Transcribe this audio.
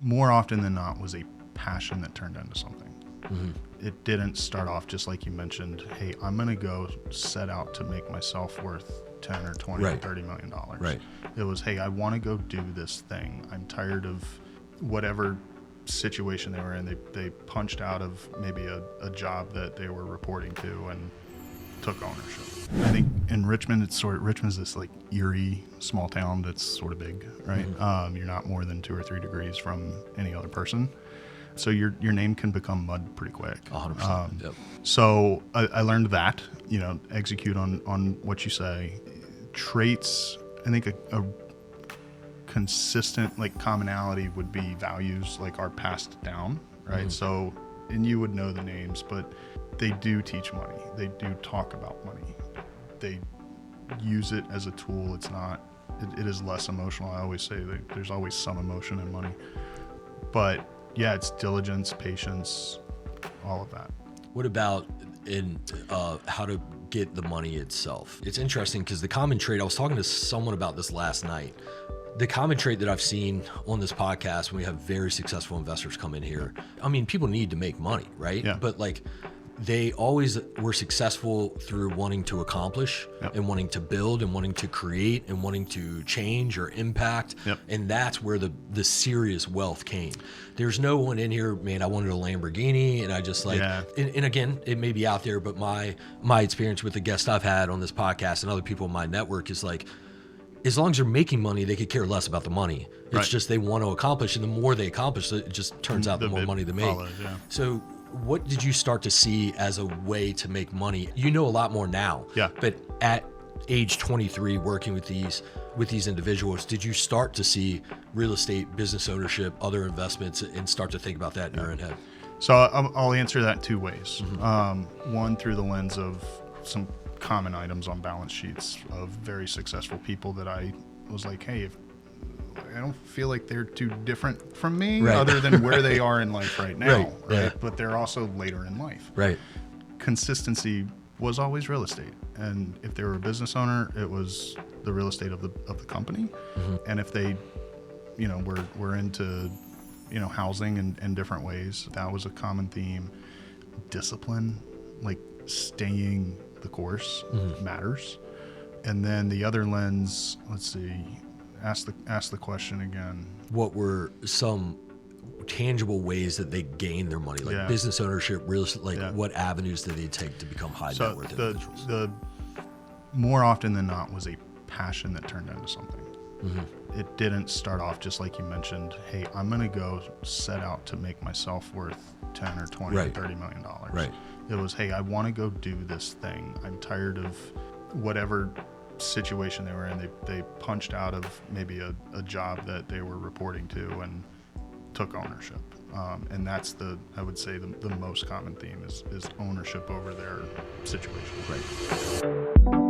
more often than not was a passion that turned into something. It didn't start off just like you mentioned, hey, I'm going to go set out to make myself worth 10 or 20 or $30 million. Right. It was, hey, I want to go do this thing. I'm tired of whatever situation they were in. They punched out of maybe a job that they were reporting to and took ownership. I think in Richmond, Richmond's this like eerie small town that's sort of big, right? You're not more than 2 or 3 degrees from any other person. So your name can become mud pretty quick. 100%. Yep. So I learned that, execute on what you say. Traits, I think a consistent like commonality would be values like are passed down, right? So, and you would know the names, but they do teach money. They do talk about money. They use it as a tool. It is less emotional. I always say that there's always some emotion in money, but yeah, it's diligence, patience, all of that. What about in how to get the money itself? It's interesting because the common trait, I was talking to someone about this last night. The common trait that I've seen on this podcast when we have very successful investors come in here, I mean, people need to make money, right? Yeah. But like they always were successful through wanting to accomplish and wanting to build and wanting to create and wanting to change or impact. And that's where the serious wealth came. There's no one in here, man, I wanted a Lamborghini and I just like, and again, it may be out there, but my experience with the guests I've had on this podcast and other people in my network is like, as long as they're making money, they could care less about the money. It's just they want to accomplish, and the more they accomplish, it just turns out the more money they make. Follows, So what did you start to see as a way to make money? You know a lot more now. Yeah. But at age 23, working with these individuals, did you start to see real estate, business ownership, other investments, and start to think about that in your own head? So I'll answer that 2 ways. One, through the lens of some common items on balance sheets of very successful people that I was like, hey, I don't feel like they're too different from me other than where they are in life right now. But they're also later in life. Consistency was always real estate. And if they were a business owner, it was the real estate of the company. And if they, were into, housing in different ways, that was a common theme. Discipline, like staying the course matters. And then the other lens, let's see, ask the question again. What were some tangible ways that they gain their money, like business ownership, real estate, what avenues did they take to become high net worth individuals? The more often than not was a passion that turned into something. It didn't start off just like you mentioned, hey, I'm going to go set out to make myself worth 10 or 20 or $30 million. It was, hey, I want to go do this thing. I'm tired of whatever situation they were in. They punched out of maybe a job that they were reporting to and took ownership. And that's I would say the most common theme is ownership over their situation.